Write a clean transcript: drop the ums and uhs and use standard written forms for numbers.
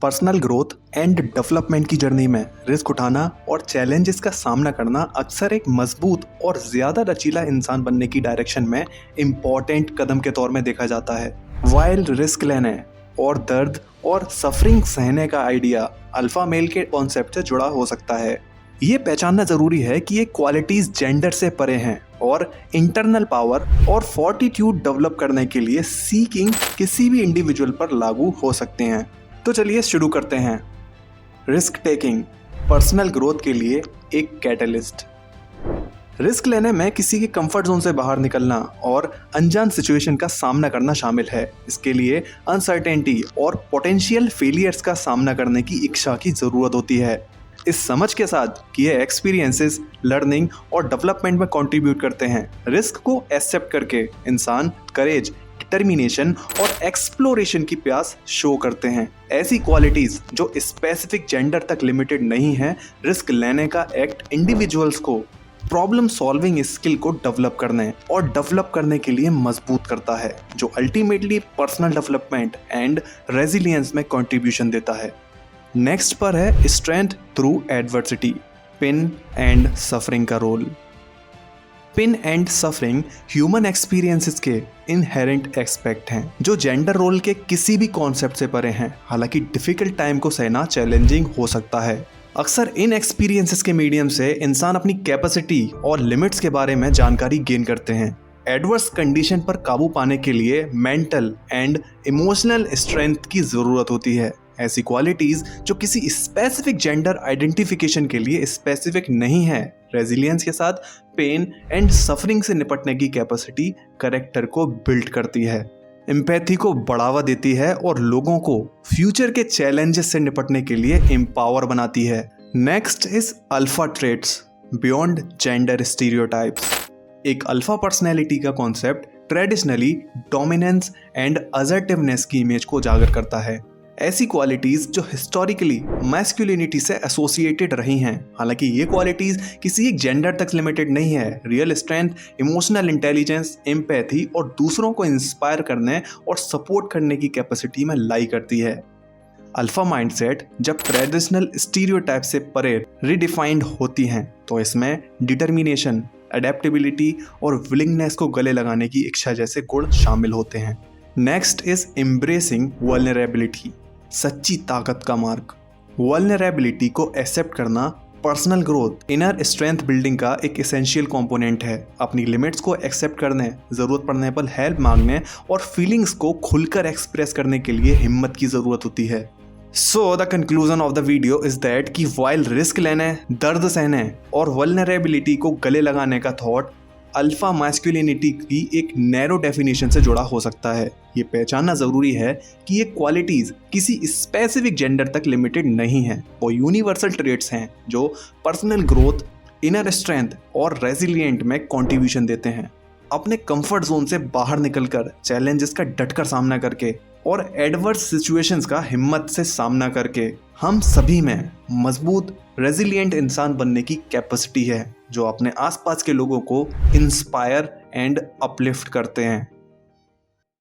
Personal growth and development की journey में risk उठाना और चैलेंजेस का सामना करना अक्सर एक मजबूत और ज्यादा लचीला इंसान बनने की डायरेक्शन में इम्पोर्टेंट कदम के तौर में देखा जाता है। वाइल रिस्क लेने और दर्द और सफरिंग सहने का आइडिया अल्फा मेल के कॉन्सेप्ट से जुड़ा हो सकता है। ये पहचानना जरूरी है कि ये क्वालिटीज जेंडर से परे हैं और इंटरनल पावर और फोर्टिट्यूड डेवलप करने के लिए सीकिंग किसी भी इंडिविजुअल पर लागू हो सकते हैं। तो चलिए शुरू करते हैं। रिस्क टेकिंग पर्सनल ग्रोथ के लिए एक कैटलिस्ट। रिस्क लेने में किसी के कंफर्ट जोन से बाहर निकलना और अनजान सिचुएशन का सामना करना शामिल है। इसके लिए अनसर्टेनिटी और पोटेंशियल फेलियर्स का सामना करने की इच्छा की जरूरत होती है। इस समझ के साथ कि ये एक्सपीरियंसेस लर्निंग और डेवलपमेंट में कंट्रीब्यूट करते हैं, रिस्क को एक्सेप्ट करके इंसान करेज, डिटर्मिनेशन और एक्सप्लोरेशन की प्यास शो करते हैं। ऐसी क्वालिटीज जो स्पेसिफिक जेंडर तक लिमिटेड नहीं है। रिस्क लेने का एक्ट इंडिविजुअल्स को प्रॉब्लम सॉल्विंग स्किल को डेवलप करने के लिए मजबूत करता है, जो ultimately personal development and resilience में कंट्रीब्यूशन देता है। नेक्स्ट पर है strength through adversity, pain and suffering का role. Pain and suffering human experiences के इनहेरेंट एस्पेक्ट हैं जो जेंडर रोल के किसी भी कॉन्सेप्ट से परे हैं। हालांकि डिफिकल्ट टाइम को सहना चैलेंजिंग हो सकता है। अक्सर इन एक्सपीरियंसेस के मीडियम से इंसान अपनी कैपेसिटी और लिमिट्स के बारे में जानकारी गेन करते हैं। एडवर्स कंडीशन पर काबू पाने के लिए मेंटल एंड इमोशनल स्ट्रेंथ की जरूरत होती है। ऐसी क्वालिटीज जो किसी स्पेसिफिक जेंडर आइडेंटिफिकेशन के लिए स्पेसिफिक नहीं है। रेजिलियंस के साथ पेन एंड सफरिंग से निपटने की कैपेसिटी कैरेक्टर को बिल्ड करती है, एम्पैथी को बढ़ावा देती है और लोगों को फ्यूचर के चैलेंजेस से निपटने के लिए एम्पावर बनाती है। Next is alpha traits beyond gender stereotypes. एक अल्फा पर्सनैलिटी का concept traditionally dominance and assertiveness की इमेज को उजागर करता है। ऐसी क्वालिटीज जो हिस्टोरिकली मैस्कुलिनिटी से एसोसिएटेड रही हैं। हालांकि ये क्वालिटीज किसी एक जेंडर तक लिमिटेड नहीं है। Real strength, emotional intelligence, empathy और दूसरों को इंस्पायर करने और सपोर्ट करने की कैपेसिटी में लाई करती है। अल्फा माइंडसेट जब ट्रेडिशनल स्टीरियोटाइप से परे रिडिफाइंड होती हैं तो इसमें डिटर्मिनेशन, अडेप्टेबिलिटी और विलिंगनेस को गले लगाने की इच्छा जैसे गुण शामिल होते हैं। नेक्स्ट इज एम्ब्रेसिंग वल्नरेबिलिटी, सच्ची ताकत का मार्ग। वल्नरेबिलिटी को एक्सेप्ट करना personal growth, inner strength building का एक एसेंशियल कंपोनेंट है। अपनी लिमिट्स को एक्सेप्ट करने, जरूरत पड़ने पर हेल्प मांगने और फीलिंग्स को खुलकर एक्सप्रेस करने के लिए हिम्मत की जरूरत होती है। So the conclusion of the video is that कि वाइल रिस्क लेने, दर्द सहने और वल्नरेबिलिटी को गले लगाने का थॉट अल्फा मैस्कुलिनिटी की एक नैरो डेफिनेशन से जुड़ा हो सकता है। ये पहचानना जरूरी है कि ये क्वालिटीज किसी स्पेसिफिक जेंडर तक लिमिटेड नहीं है। वो यूनिवर्सल ट्रेट्स हैं जो पर्सनल ग्रोथ, इनर स्ट्रेंथ और रेजिलिएंट में कंट्रीब्यूशन देते हैं। अपने कंफर्ट जोन से बाहर निकलकर चैलेंजेस का डटकर सामना करके और एडवर्स सिचुएशंस का हिम्मत से सामना करके हम सभी में मजबूत रेजिलिएंट इंसान बनने की कैपेसिटी है जो अपने आसपास के लोगों को इंस्पायर एंड अपलिफ्ट करते हैं।